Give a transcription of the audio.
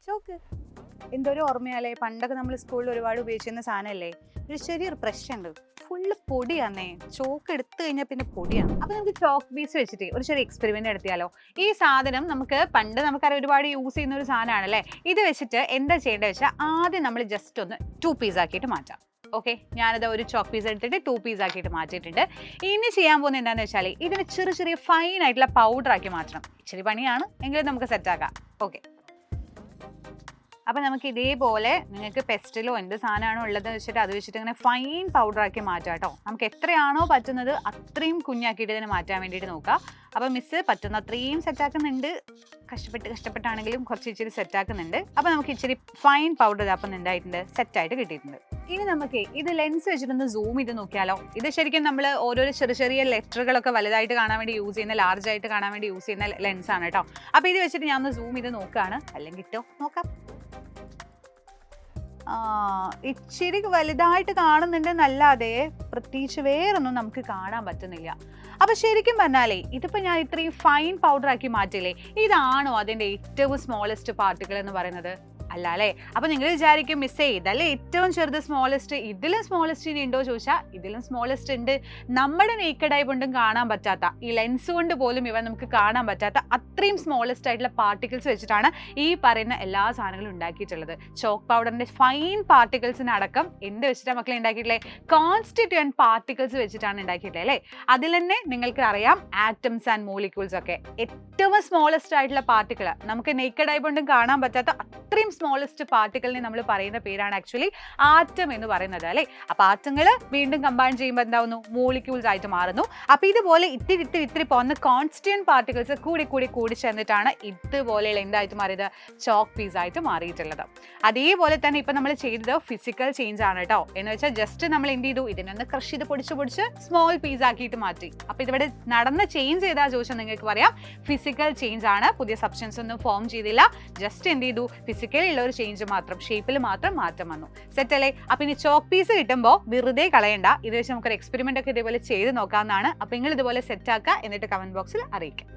Chalk എന്തൊരു ഓർമ്മയല്ലേ, പണ്ടൊക്കെ നമ്മൾ സ്കൂളിൽ ഒരുപാട് ഉപയോഗിച്ചിരുന്ന സാധനമല്ലേ. ഒരു ചെറിയൊരു പ്രശ്നമുണ്ട്, ഫുള്ള് പൊടിയാന്നേ. ചോക്ക് എടുത്തു കഴിഞ്ഞാൽ പിന്നെ പൊടിയാണ്. അപ്പൊ നമുക്ക് ചോക്ക് പീസ് വെച്ചിട്ട് ഒരു ചെറിയ എക്സ്പെരിമെന്റ് നടത്തിയാലോ. ഈ സാധനം പണ്ട് നമുക്കറിയാം ഒരുപാട് യൂസ് ചെയ്യുന്ന ഒരു സാധനമാണല്ലേ. ഇത് വെച്ചിട്ട് എന്താ ചെയ്യേണ്ടത് വെച്ചാൽ ആദ്യം നമ്മൾ ജസ്റ്റ് ഒന്ന് 2 പീസ് ആക്കിയിട്ട് മാറ്റാം. ഓക്കെ, ഞാനത് ഒരു ചോക്ക് പീസ് എടുത്തിട്ട് 2 പീസ് ആക്കിയിട്ട് മാറ്റിയിട്ടുണ്ട്. ഇനി ചെയ്യാൻ പോകുന്നത് എന്താണെന്ന് വെച്ചാൽ ഇതിന് ചെറിയ ചെറിയ ഫൈൻ ആയിട്ടുള്ള പൗഡർ ആക്കി മാറ്റണം. ഇച്ചിരി പണിയാണ്, എങ്കിലും നമുക്ക് സെറ്റ് ആക്കാം. ഓക്കെ, അപ്പം നമുക്ക് ഇതേപോലെ നിങ്ങൾക്ക് പെസ്റ്റിലോ എന്ത് സാധനമാണോ ഉള്ളത് വെച്ചിട്ട് അത് വെച്ചിട്ട് ഇങ്ങനെ ഫൈൻ പൗഡർ ആക്കി മാറ്റാം കേട്ടോ. നമുക്ക് എത്രയാണോ പറ്റുന്നത് അത്രയും കുഞ്ഞാക്കിയിട്ട് ഇതിനെ മാറ്റാൻ വേണ്ടിയിട്ട് നോക്കുക. അപ്പം മിസ്സ് പറ്റുന്ന അത്രയും സെറ്റാക്കുന്നുണ്ട്, കഷ്ടപ്പെട്ടാണെങ്കിലും കുറച്ച് ഇച്ചിരി സെറ്റാക്കുന്നുണ്ട്. അപ്പം നമുക്ക് ഇച്ചിരി ഫൈൻ പൗഡർ അപ്പം എന്തായിട്ടുണ്ട്, സെറ്റായിട്ട് കിട്ടിയിട്ടുണ്ട്. ഇനി നമുക്ക് ഇത് ലെൻസ് വെച്ചിട്ടൊന്ന് സൂം ചെയ്ത് നോക്കിയാലോ. ഇത് ശരിക്കും നമ്മൾ ഓരോരോ ചെറിയ ചെറിയ ലെറ്ററുകളൊക്കെ വലുതായിട്ട് കാണാൻ വേണ്ടി യൂസ് ചെയ്യുന്ന, ലാർജ് ആയിട്ട് കാണാൻ വേണ്ടി യൂസ് ചെയ്യുന്ന ലെൻസാണ് കേട്ടോ. അപ്പോൾ ഇത് വെച്ചിട്ട് ഞാൻ ഒന്ന് സൂം ചെയ്ത് നോക്കുകയാണ്. അല്ലെങ്കിൽ നോക്കാം. ഇച്ചിരി വലുതായിട്ട് കാണുന്നുണ്ടെന്നല്ലാതെ പ്രത്യേകിച്ച് വേറൊന്നും നമുക്ക് കാണാൻ പറ്റുന്നില്ല. അപ്പൊ ശരിക്കും പറഞ്ഞാലേ ഇതിപ്പോ ഞാൻ ഇത്രയും ഫൈൻ പൗഡർ ആക്കി മാറ്റില്ലേ, ഇതാണോ അതിന്റെ ഏറ്റവും സ്മോളസ്റ്റ് പാർട്ടിക്കിൾ എന്ന് പറയുന്നത്? അല്ല അല്ലേ. അപ്പൊ നിങ്ങൾ വിചാരിക്കും മിസ്സേ ഇതല്ലേ ഏറ്റവും ചെറുത് സ്മോളസ്റ്റ്, ഇതിലും സ്മോളസ്റ്റ് ഇനി ഉണ്ടോ ചോദിച്ചാൽ ഇതിലും സ്മോളസ്റ്റ് ഉണ്ട്. നമ്മുടെ നേക്കഡ് ഐ കൊണ്ടും കാണാൻ പറ്റാത്ത, ഈ ലെൻസ് കൊണ്ട് പോലും ഇവ നമുക്ക് കാണാൻ പറ്റാത്ത അത്രയും സ്മോളസ്റ്റ് ആയിട്ടുള്ള പാർട്ടിക്കിൾസ് വെച്ചിട്ടാണ് ഈ പറയുന്ന എല്ലാ സാധനങ്ങളും ഉണ്ടാക്കിയിട്ടുള്ളത്. ചോക്ക് പൗഡറിന്റെ ഫൈൻ പാർട്ടിക്കിൾസിനടക്കം എന്ത് വെച്ചിട്ടാണ് മക്കളെ ഉണ്ടാക്കിയിട്ടില്ലേ? കോൺസ്റ്റിറ്റ്യൂവന്റ് പാർട്ടിക്കിൾസ് വെച്ചിട്ടാണ് ഉണ്ടാക്കിയിട്ടില്ലേ അല്ലേ. അതിൽ തന്നെ നിങ്ങൾക്ക് അറിയാം ആറ്റംസ് ആൻഡ് മോളിക്യൂൾസ് ഒക്കെ ഏറ്റവും സ്മോളസ്റ്റ് ആയിട്ടുള്ള പാർട്ടിക്കിൾ, നമുക്ക് നേക്കഡ് ഐ കൊണ്ടും കാണാൻ പറ്റാത്ത അത്രയും സ്മോളസ്റ്റ് പാർട്ടിക്കിളിനെ നമ്മൾ പറയുന്ന പേരാണ് ആക്ച്വലി ആറ്റം എന്ന് പറയുന്നത് അല്ലേ. അപ്പൊ ആറ്റങ്ങൾ വീണ്ടും കമ്പൈൻ ചെയ്യുമ്പോൾ എന്താവുന്നു, മോളിക്യൂൾസ് ആയിട്ട് മാറുന്നു. അപ്പൊ ഇതുപോലെ ഇത്തിരി പോകുന്ന കോൺസ്റ്റന്റ് പാർട്ടിക്കിൾസ് കൂടി ചേർന്നിട്ടാണ് ഇതുപോലെയുള്ള എന്തായിട്ട് മാറിയത്, ചോക്ക് പീസ് ആയിട്ട് മാറിയിട്ടുള്ളത്. അതേപോലെ തന്നെ ഇപ്പൊ നമ്മൾ ചെയ്തത് ഫിസിക്കൽ ചേഞ്ച് ആണ് കേട്ടോ. എന്ന് വെച്ചാൽ ജസ്റ്റ് നമ്മൾ എന്ത് ചെയ്തു, ഇതിനൊന്ന് ക്രഷ് ചെയ്ത് പൊടിച്ച് സ്മോൾ പീസ് ആക്കിയിട്ട് മാറ്റി. അപ്പൊ ഇതിവിടെ നടന്ന ചേഞ്ച് ചെയ്താ ചോദിച്ചാൽ നിങ്ങൾക്ക് പറയാം ഫിസിക്കൽ ചേഞ്ച് ആണ്. പുതിയ സബ്സ്റ്റൻസ് ഒന്നും ഫോം ചെയ്തില്ല, ജസ്റ്റ് എന്ത് ചെയ്തു, ഫിസിക്കൽ ഉള്ള ഒരു ചേഞ്ച് മാത്രം, ഷേപ്പിൽ മാത്രം മാറ്റം വന്നു. സെറ്റ് അല്ലേ. അപ്പൊ ഇനി ചോക്ക് പീസ് കിട്ടുമ്പോൾ വെറുതെ കളയണ്ട, ഇത് വെച്ച് നമുക്കൊരു എക്സ്പെരിമെന്റ് ഒക്കെ ഇതേപോലെ ചെയ്ത് നോക്കാവുന്നതാണ്. അപ്പൊ നിങ്ങൾ ഇതുപോലെ സെറ്റ് ആക്കുക, എന്നിട്ട് കമന്റ് ബോക്സിൽ അറിയിക്കാം.